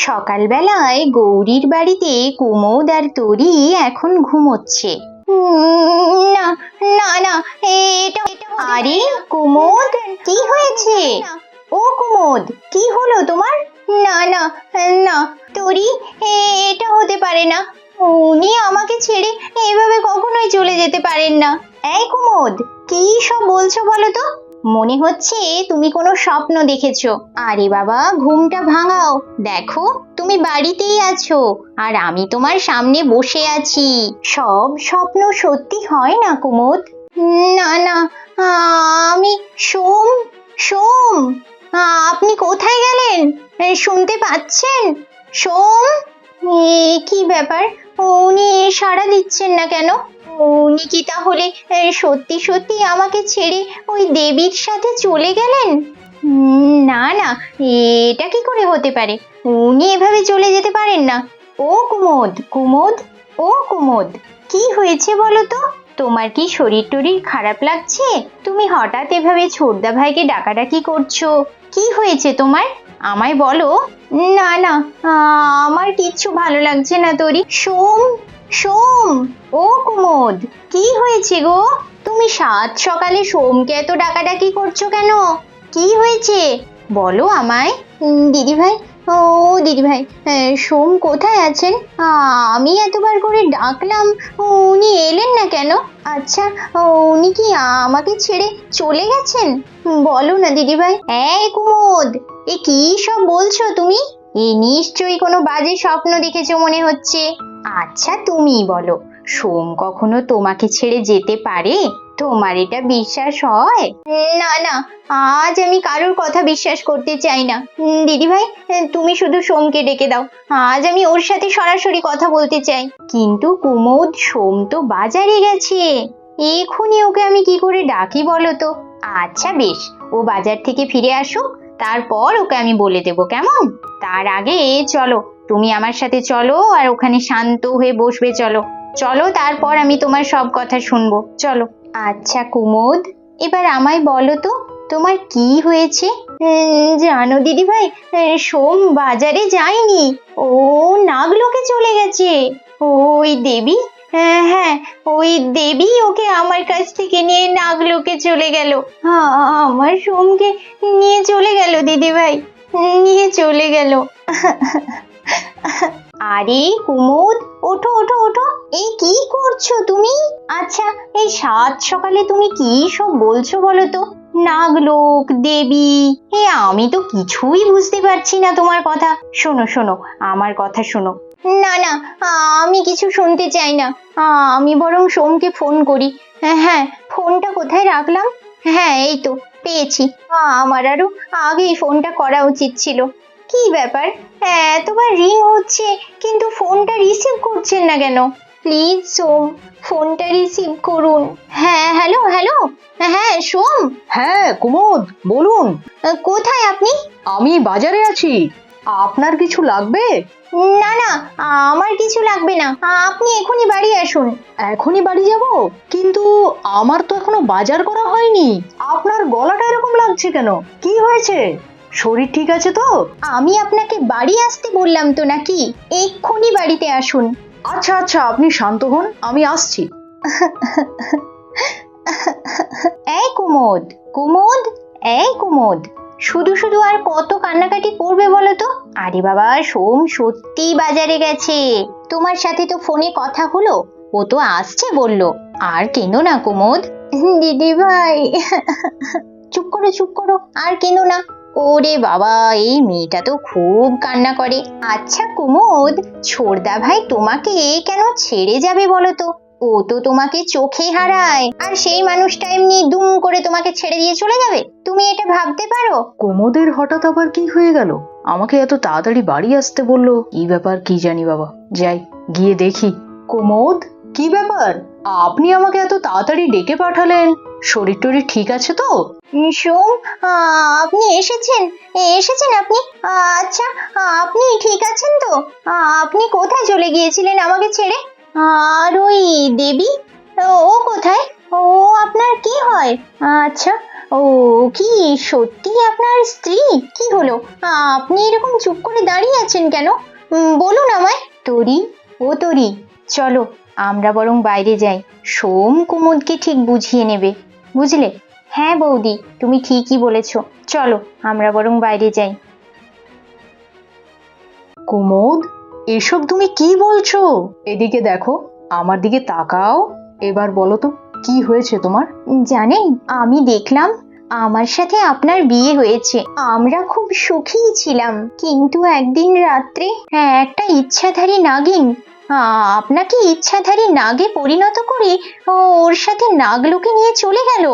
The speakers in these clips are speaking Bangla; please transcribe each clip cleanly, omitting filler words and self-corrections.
সকালবেলায় গৌরীর বাড়িতে কুমোদ আর তরি এখন ঘুমোচ্ছে। না না না, এটা আরে কুমোদ, কি হয়েছে? ও কুমোদ, কি হলো তোমার? না না না তরি, এটা হতে পারে না। উনি আমাকে ছেড়ে এভাবে কখনোই চলে যেতে পারেন না। এই কুমোদ, কি সব বলছো বলো তো? মনে হচ্ছে তুমি কোনো স্বপ্ন দেখেছো। আরে বাবা, ঘুমটা ভাঙাও। দেখো তুমি বাড়িতেই আছো আর আমি তোমার সামনে বসে আছি। সব স্বপ্ন সত্যি হয় না কুমোদ। না না, আমি সোম। সোম, আপনি কোথায় গেলেন? শুনতে পাচ্ছেন সোম? কি ব্যাপার, উনি সাড়া দিচ্ছেন না কেন? উনি কি তাহলে সত্যি সত্যি আমাকে ছেড়ে ওই দেবীর সাথে চলে গেলেন? না না, এটা কি করে হতে পারে? উনি এভাবে চলে যেতে পারেন না। ও কুমোদ, কুমোদ, ও কুমোদ, কি হয়েছে বলো তো? তোমার কি শরীর টরীর খারাপ লাগছে? তুমি হঠাৎ এভাবে ছোটদা ভাইকে ডাকাডাকি করছো, কি হয়েছে তোমার? আমায় বলো। না না, আমার কিচ্ছু ভালো লাগছে না তরি। সোম, সোম, ও কুমোদ, কি হয়েছে গো? তুমি সাত সকালে সোমকে এত ডাকাডাকি করছো কেন? কি হয়েছে বলো আমায়। দিদি ভাই, ও দিদি ভাই, সোম কোথায় আছেন? আমি এতবার করে ডাকলাম, উনি এলেন না কেন? আচ্ছা, উনি কি আমাকে ছেড়ে চলে গেছেন? বলো না দিদি ভাই। এই কুমোদ, এ কি সব বলছো তুমি? এ নিশ্চয়ই কোনো বাজে স্বপ্ন দেখেছো মনে হচ্ছে। আচ্ছা তুমি বলো, সোম কখনো তোমাকে ছেড়ে যেতে পারে? তোমার এটা বিশ্বাস হয়? না না, আজ আমি কারোর কথা বিশ্বাস করতে চাই না। দিদি ভাই, তুমি শুধু সোমকে ডেকে দাও, আজ আমি ওর সাথে সরাসরি কথা বলতে চাই। কিন্তু কুমোদ, সোম তো বাজারে গেছে, এখনই ওকে আমি কি করে ডাকি বলো তো? আচ্ছা বেশ, ও বাজার থেকে ফিরে আসুক, তারপর ওকে আমি বলে দেবো, কেমন? তার আগে চলো, তুমি আমার সাথে চলো আর ওখানে শান্ত হয়ে বসবে। চলো চলো, তারপর আমি তোমার সব কথা শুনবো, চলো। আচ্ছা কুমোদ, এবার আমায় বলো তো, তোমার কি হয়েছে? জানো দিদি ভাই, সোম বাজারে যায়নি, ও নাগলোকে চলে গেছে। ওই দেবী, হ্যাঁ হ্যাঁ, ওই দেবী ওকে আমার কাছ থেকে নিয়ে নাগলোকে চলে গেল। আমার সোমকে নিয়ে চলে গেল দিদি ভাই, নিয়ে চলে গেল। আরে কুমোদ, ওঠো ওঠো ওঠো, এই কি করছো তুমি? আচ্ছা, এই সাত সকালে তুমি কি সব বলছো বলো তো? নাগলোক, দেবী, আমি তো কিছুই বুঝতে পারছি না তোমার কথা। শোনো শোনো, আমার কথা শোনো। না না, আমি কিছু শুনতে চাই না, আমি বরং সোমকে ফোন করি। হ্যাঁ হ্যাঁ, ফোনটা কোথায় রাখলাম? হ্যাঁ এই তো পেয়েছি। আমার আরো আগেই ফোনটা করা উচিত ছিল। কি ব্যাপার, এতবার রিং হচ্ছে কিন্তু ফোনটা রিসিভ করছেন না কেন? প্লিজ সোম, ফোনটা রিসিভ করুন। হ্যাঁ হ্যালো হ্যালো, হ্যাঁ সোম। হ্যাঁ কুমোদ, বলুন। কোথায় আপনি? আমি বাজারে আছি, আপনার কিছু লাগবে? না না, আমার কিছু লাগবে না, আপনি এখনই বাড়ি আসুন। এখনই বাড়ি যাব? কিন্তু আমার তো এখনো বাজার করা হয়নি। আপনার গলাটা এরকম লাগছে কেন? কি হয়েছে? শরীর ঠিক আছে তো? আমি আপনাকে বাড়ি আসতে বললাম তো নাকি? এক্ষুনি বাড়িতে আসুন। আচ্ছা আচ্ছা, আপনি শান্ত হন, আমি আসছি। এই কুমোদ, কুমোদ, এই কুমোদ, শুধু শুধু আর কত কান্নাকাটি করবে বলো তো? আরে বাবা, সোম সত্যি বাজারে গেছে, তোমার সাথে তো ফোনে কথা হলো, ও তো আসছে বললো। আর কেঁদো না কুমোদ। দিদি ভাই, চুপ করো চুপ করো, আর কেঁদো না। ওরে বাবা, এই মেয়েটা তো খুব কান্না করে। আচ্ছা কুমোদ, ছোড়দা ভাই তোমাকে কেন ছেড়ে যাবে বলো তো? ও তো তোমাকে চোখে হারায়, আর সেই মানুষটা এমনি দুম করে তোমাকে ছেড়ে দিয়ে চলে যাবে? তুমি এটা ভাবতে পারো? কুমোদের হঠাৎ আবার কি হয়ে গেল? আমাকে এত তাড়াতাড়ি বাড়ি আসতে বললো, কি ব্যাপার কি জানি বাবা। যাই, গিয়ে দেখি। কুমোদ, কি ব্যাপার? আপনি আমাকে এত তাড়াতাড়ি ডেকে পাঠালেন, শরীর টরীর ঠিক আছে তো? সোম, আপনি এসেছেন? এসেছেন আপনি? আচ্ছা, আপনি ঠিক আছেন তো? আপনি কোথায় চলে গিয়েছিলেন আমাকে ছেড়ে? আর ওই দেবী, ও কোথায়? ও আপনার কি হয়? আচ্ছা, ও কি সত্যি আপনার স্ত্রী? কি হলো, আপনি এরকম চুপ করে দাঁড়িয়ে আছেন কেন? বলুন আমায়। তরি, ও তরি, চলো আমরা বরং বাইরে যাই, সোম কুমুদকে ঠিক বুঝিয়ে নেবে, বুঝলে? হ্যাঁ বৌদি, তুমি ঠিকই বলেছো, চলো আমরা বরং বাইরে যাই। কুমুদ, এসব তুমি কি বলছো? এদিকে দেখো, আমার দিকে তাকাও। এবার বলো তো, কি হয়েছে তোমার? জানেন, আমি দেখলাম আমার সাথে আপনার বিয়ে হয়েছে, আমরা খুব সুখী ছিলাম, কিন্তু একদিন রাত্রে একটা ইচ্ছাধারী নাগিন আপনাকে ইচ্ছাধারী নাগে পরিণত করে ওর সাথে নাগলোকে নিয়ে চলে গেল।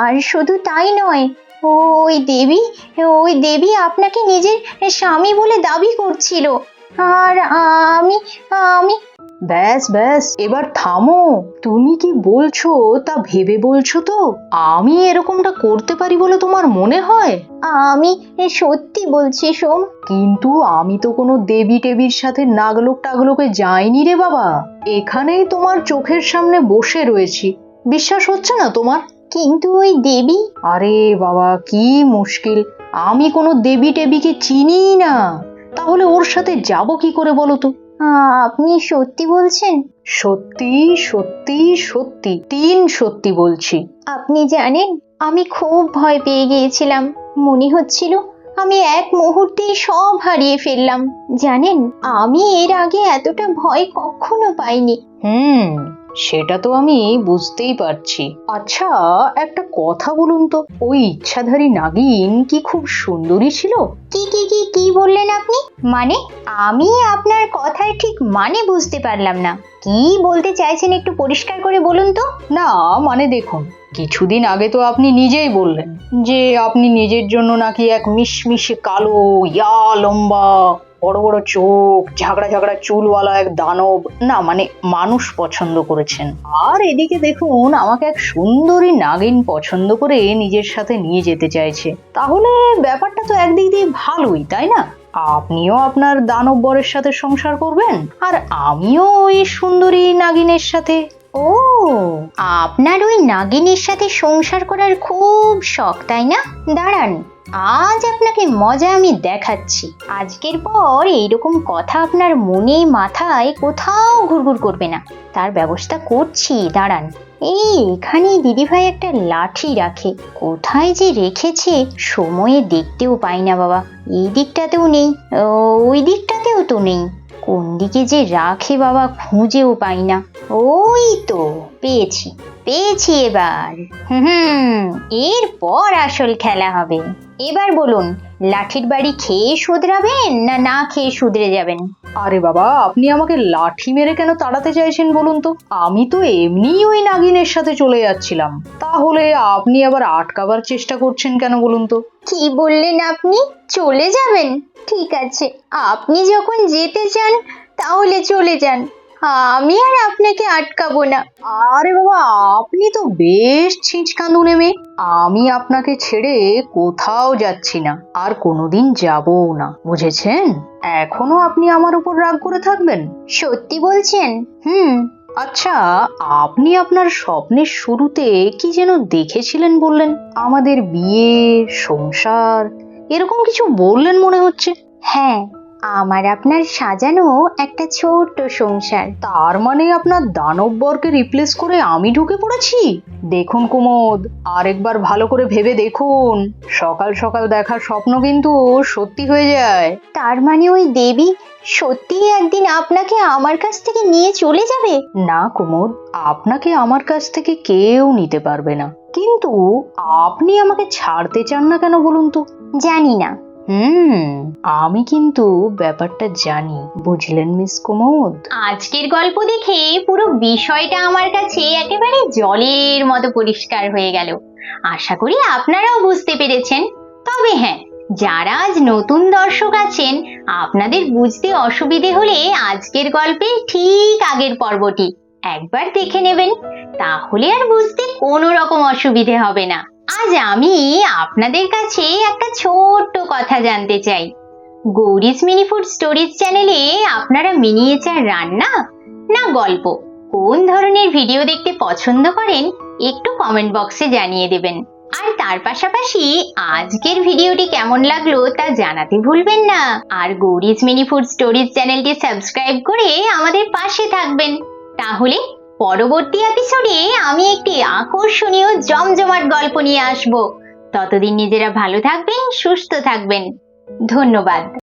আর শুধু তাই নয়, ওই দেবী আপনাকে নিজের স্বামী বলে দাবি করছিল। আর আমি আমি ব্যাস ব্যাস, এবার থামো। তুমি কি বলছো তা ভেবে বলছো তো? আমি এরকমটা করতে পারি বলে তোমার মনে হয়? আমি সত্যি বলছি সোম। কিন্তু আমি তো কোনো দেবী টেবির সাথে নাগলোক টাগলোকে যাইনি রে বাবা। এখানেই তোমার চোখের সামনে বসে রয়েছি, বিশ্বাস হচ্ছে না তোমার? কিন্তু ওই দেবী। আরে বাবা, কি মুশকিল, আমি কোনো দেবী টেবিকে চিনি না, তাহলে ওর সাথে যাব কি করে বলো তো? আপনি সত্যি বলছেন? সত্যি সত্যি সত্যি, তিন সত্যি বলছি। আপনি জানেন, আমি খুব ভয় পেয়ে গিয়েছিলাম, মনে হচ্ছিল আমি এক মুহূর্তেই সব হারিয়ে ফেললাম। জানেন, আমি এর আগে এতটা ভয় কখনো পাইনি। সেটা তো আমি বুঝতেই পারছি। আচ্ছা, একটা কথা বলুন তো, ওই ইচ্ছাধারী নাগিন কি খুব সুন্দরী ছিল? কি কি কি কি বললেন আপনি? মানে, আমি আপনার কথার ঠিক মানে বুঝতে পারলাম না, কি বলতে চাইছেন একটু পরিষ্কার করে বলুন তো। না মানে দেখুন, কিছুদিন আগে তো আপনি নিজেই বললেন যে আপনি নিজের জন্য নাকি এক মিশমিশে কালো, লম্বা, বড় বড় চোখ, ঝাগড়া ঝাগড়া চুলওয়ালা এক দানব, না মানে মানুষ পছন্দ করেছেন। আর এদিকে দেখুন, আমাকে এক সুন্দরী নাগিন পছন্দ করে নিজের সাথে নিয়ে যেতে চাইছে। তাহলে ব্যাপারটা তো একদিক দিয়ে ভালোই, তাই না? আপনিও আপনার দানব বরের সাথে সংসার করবেন, আর আমিও ওই সুন্দরী নাগিনের সাথে। ও, আপনার ওই নাগিনের সাথে সংসার করার খুব শখ, তাই না? দাঁড়ান, আজ আপনাকে মজা আমি দেখাচ্ছি। আজকের পর এইরকম কথা আপনার মনে মাথায় কোথাও ঘুরঘুর করবে না, তার ব্যবস্থা করছি, দাঁড়ান। এখানে দিদিভাই একটা লাঠি রাখে, কোথায় যে রেখেছে সময়ে দেখতেও পাই না বাবা। এই দিকটাতেও নেই, ওই দিকটাতেও তো নেই, কোন দিকে যে রাখে বাবা খুঁজেও পাই না। ওই তো পেয়েছি পেয়েছি, এবার এরপর আসল খেলা হবে। এবার বলুন, লাঠির বাড়ি খেয়ে শুধরাবেন না না খেয়ে শুধরে যাবেন? আরে বাবা, আপনি আমাকে লাঠি মেরে কেন তাড়াতে চাইছেন বলুন তো? আমি তো এমনিই ওই নাগিনের সাথে চলে যাচ্ছিলাম, তাহলে আপনি আবার আটকাবার চেষ্টা করছেন কেন বলুন তো? কি বললেন আপনি? চলে যাবেন? ঠিক আছে, আপনি যখন যেতে চান তাহলে চলে যান, আমি আর আপনাকে আটকাবো না। আরে বাবা, আপনি তো বেশ ছিঁচকাঁদুনে মেয়ে। আমি আপনাকে ছেড়ে কোথাও যাচ্ছি না, আর কোনোদিন যাবও না, বুঝেছেন? এখনো আপনি আমার উপর রাগ করে থাকবেন? সত্যি বলছেন? আচ্ছা, আপনি আপনার স্বপ্নের শুরুতে কি যেন দেখেছিলেন বললেন? আমাদের বিয়ে, সংসার, এরকম কিছু বললেন মনে হচ্ছে। হ্যাঁ, আমার আপনার সাজানো একটা ছোট্ট সংসার। তার মানে আপনার দানব বরকে রিপ্লেস করে আমি ঢুকে পড়েছি? দেখুন কুমোদ, আরেকবার ভালো করে ভেবে দেখুন, সকাল সকাল দেখা স্বপ্ন কিন্তু সত্যি হয়ে যায়। তার মানে ওই দেবী সত্যিই একদিন আপনাকে আমার কাছ থেকে নিয়ে চলে যাবে? না কুমোদ, আপনাকে আমার কাছ থেকে কেউ নিতে পারবে না, কিন্তু আপনি আমাকে ছাড়তে চান না কেন বলুন তো? জানি না। আমি কিন্তু ব্যাপারটা জানি, বুঝলেন মিস কুমোদ? আজকের গল্প দেখে পুরো বিষয়টা আমার কাছে একেবারে জলের মতো পরিষ্কার হয়ে গেল। আশা করি আপনারাও বুঝতে পেরেছেন। তবে হ্যাঁ, যারা আজ নতুন দর্শক আছেন, আপনাদের বুঝতে অসুবিধে হলে আজকের গল্পের ঠিক আগের পর্বটি একবার দেখে নেবেন, তাহলে আর বুঝতে কোনো রকম অসুবিধে হবে না। আজ আমি আপনাদের কাছে একটা ছোট্ট কথা জানতে চাই। গৌরীজ মিনি ফুড স্টোরিজ চ্যানেলে আপনারা মিনিয়েচার রান্না না গল্প, কোন ধরনের ভিডিও দেখতে পছন্দ করেন একটু কমেন্ট বক্সে জানিয়ে দেবেন। আর তার পাশাপাশি আজকের ভিডিওটি কেমন লাগলো তা জানাতে ভুলবেন না। আর গৌরীজ মিনি ফুড স্টোরিজ চ্যানেলটি সাবস্ক্রাইব করে আমাদের পাশে থাকবেন। তাহলে পরবর্তী এপিসোডে আমি একটি আকর্ষণীয় জমজমাট গল্প নিয়ে আসব। ততদিন নিজেরা ভালো থাকবেন, সুস্থ থাকবেন। ধন্যবাদ।